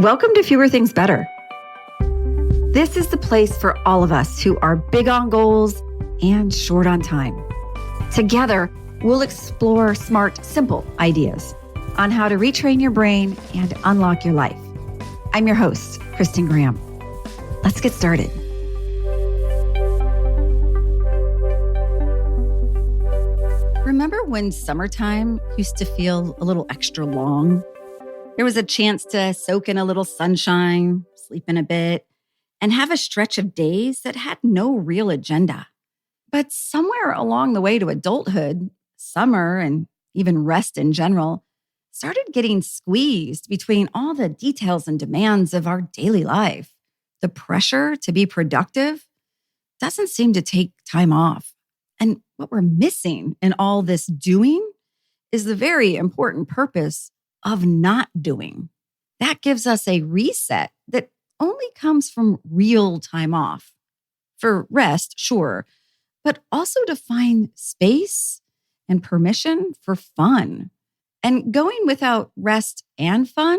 Welcome to Fewer Things Better. This is the place for all of us who are big on goals and short on time. Together, we'll explore smart, simple ideas on how to retrain your brain and unlock your life. I'm your host, Kristin Graham. Let's get started. Remember when summertime used to feel a little extra long? There was a chance to soak in a little sunshine, sleep in a bit, and have a stretch of days that had no real agenda. But somewhere along the way to adulthood, summer and even rest in general started getting squeezed between all the details and demands of our daily life. The pressure to be productive doesn't seem to take time off. And what we're missing in all this doing is the very important purpose of not doing. That gives us a reset that only comes from real time off. For rest, sure, but also to find space and permission for fun. And going without rest and fun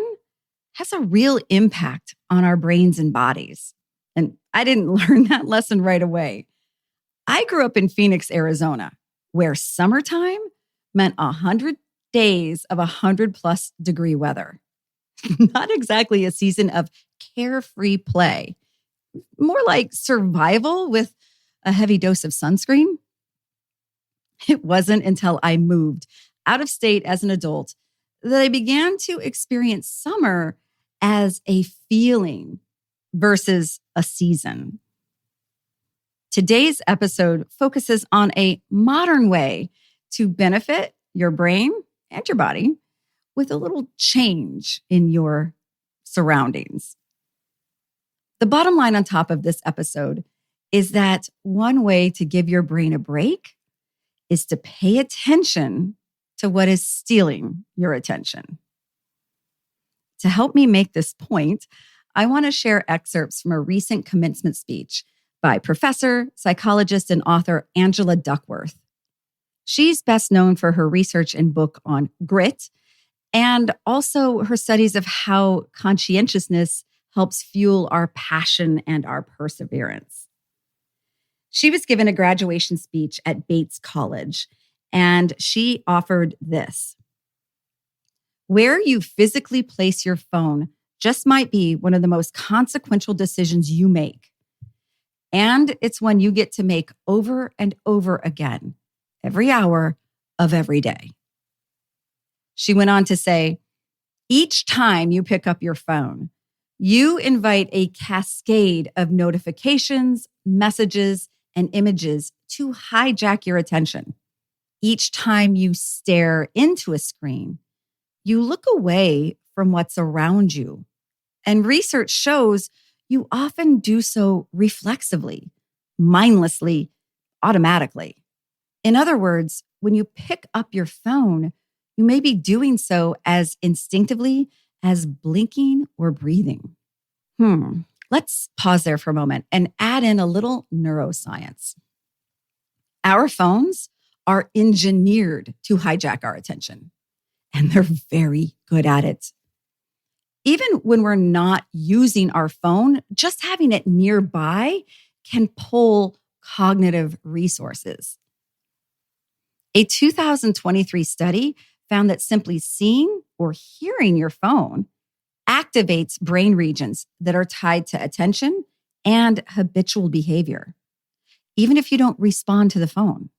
has a real impact on our brains and bodies. And I didn't learn that lesson right away. I grew up in Phoenix, Arizona, where summertime meant 100 days of 100+ degree weather. Not exactly a season of carefree play, more like survival with a heavy dose of sunscreen. It wasn't until I moved out of state as an adult that I began to experience summer as a feeling versus a season. Today's episode focuses on a modern way to benefit your brain and your body with a little change in your surroundings. The bottom line on top of this episode is that one way to give your brain a break is to pay attention to what is stealing your attention. To help me make this point, I want to share excerpts from a recent commencement speech by professor, psychologist, and author Angela Duckworth. She's best known for her research and book on grit, and also her studies of how conscientiousness helps fuel our passion and our perseverance. She was given a graduation speech at Bates College, and she offered this: where you physically place your phone just might be one of the most consequential decisions you make. And it's one you get to make over and over again, every hour of every day. She went on to say, each time you pick up your phone, you invite a cascade of notifications, messages, and images to hijack your attention. Each time you stare into a screen, you look away from what's around you. And research shows you often do so reflexively, mindlessly, automatically. In other words, when you pick up your phone, you may be doing so as instinctively as blinking or breathing. Let's pause there for a moment and add in a little neuroscience. Our phones are engineered to hijack our attention, and they're very good at it. Even when we're not using our phone, just having it nearby can pull cognitive resources. A 2023 study found that simply seeing or hearing your phone activates brain regions that are tied to attention and habitual behavior, even if you don't respond to the phone.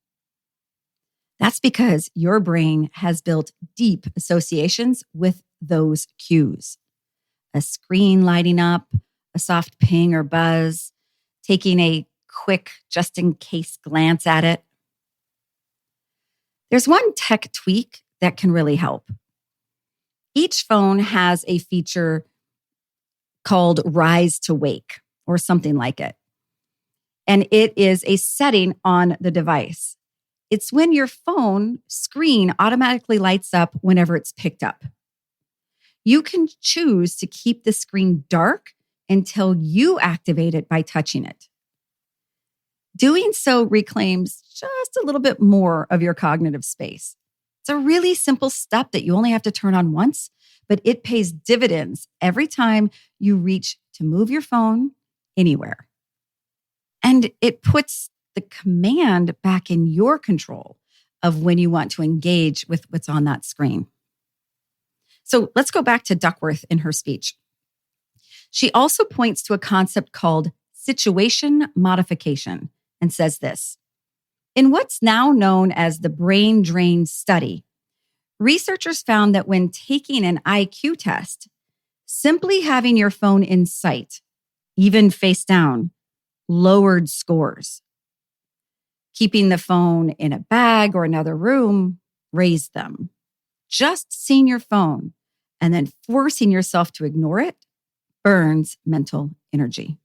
That's because your brain has built deep associations with those cues. A screen lighting up, a soft ping or buzz, taking a quick just-in-case glance at it. There's one tech tweak that can really help. Each phone has a feature called Rise to Wake or something like it. And it is a setting on the device. It's when your phone screen automatically lights up whenever it's picked up. You can choose to keep the screen dark until you activate it by touching it. Doing so reclaims just a little bit more of your cognitive space. It's a really simple step that you only have to turn on once, but it pays dividends every time you reach to move your phone anywhere. And it puts the command back in your control of when you want to engage with what's on that screen. So let's go back to Duckworth in her speech. She also points to a concept called situation modification and says this: in what's now known as the brain drain study, researchers found that when taking an IQ test, simply having your phone in sight, even face down, lowered scores. Keeping the phone in a bag or another room raised them. Just seeing your phone and then forcing yourself to ignore it burns mental energy.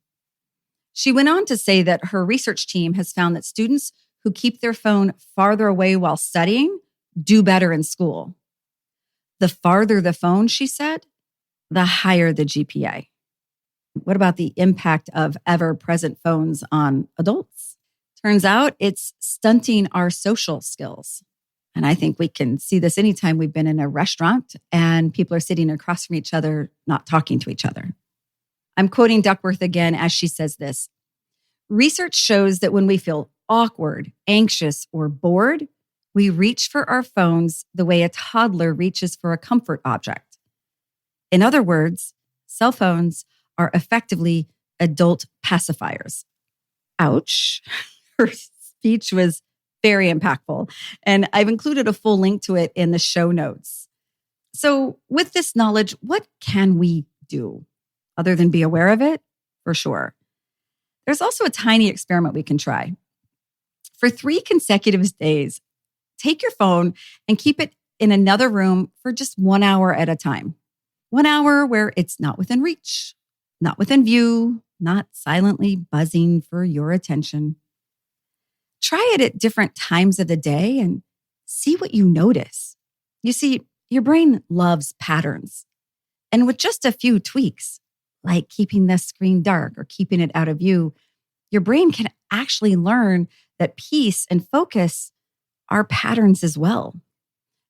She went on to say that her research team has found that students who keep their phone farther away while studying do better in school. The farther the phone, she said, the higher the GPA. What about the impact of ever-present phones on adults? Turns out it's stunting our social skills. And I think we can see this anytime we've been in a restaurant and people are sitting across from each other, not talking to each other. I'm quoting Duckworth again as she says this: research shows that when we feel awkward, anxious, or bored, we reach for our phones the way a toddler reaches for a comfort object. In other words, cell phones are effectively adult pacifiers. Ouch. Her speech was very impactful, and I've included a full link to it in the show notes. So with this knowledge, what can we do other than be aware of it? For sure. There's also a tiny experiment we can try. For 3 consecutive days, take your phone and keep it in another room for just 1 hour at a time. 1 hour where it's not within reach, not within view, not silently buzzing for your attention. Try it at different times of the day and see what you notice. You see, your brain loves patterns. And with just a few tweaks, like keeping the screen dark or keeping it out of view, your brain can actually learn that peace and focus are patterns as well.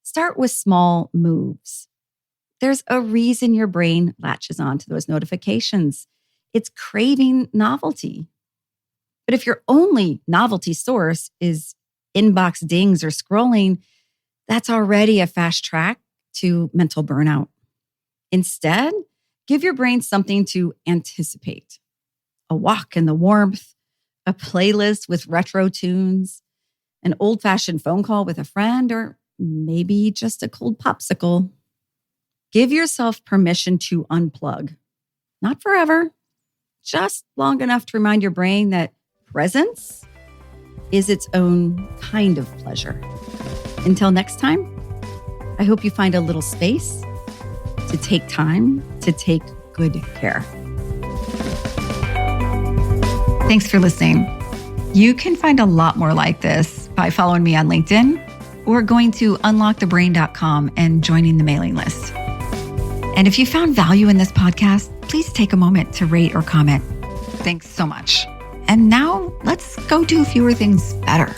Start with small moves. There's a reason your brain latches on to those notifications. It's craving novelty. But if your only novelty source is inbox dings or scrolling, that's already a fast track to mental burnout. Instead, give your brain something to anticipate. A walk in the warmth, a playlist with retro tunes, an old-fashioned phone call with a friend, or maybe just a cold popsicle. Give yourself permission to unplug. Not forever, just long enough to remind your brain that presence is its own kind of pleasure. Until next time, I hope you find a little space to take time to take good care. Thanks for listening. You can find a lot more like this by following me on LinkedIn or going to unlockthebrain.com and joining the mailing list. And if you found value in this podcast, please take a moment to rate or comment. Thanks so much. And now let's go do fewer things better.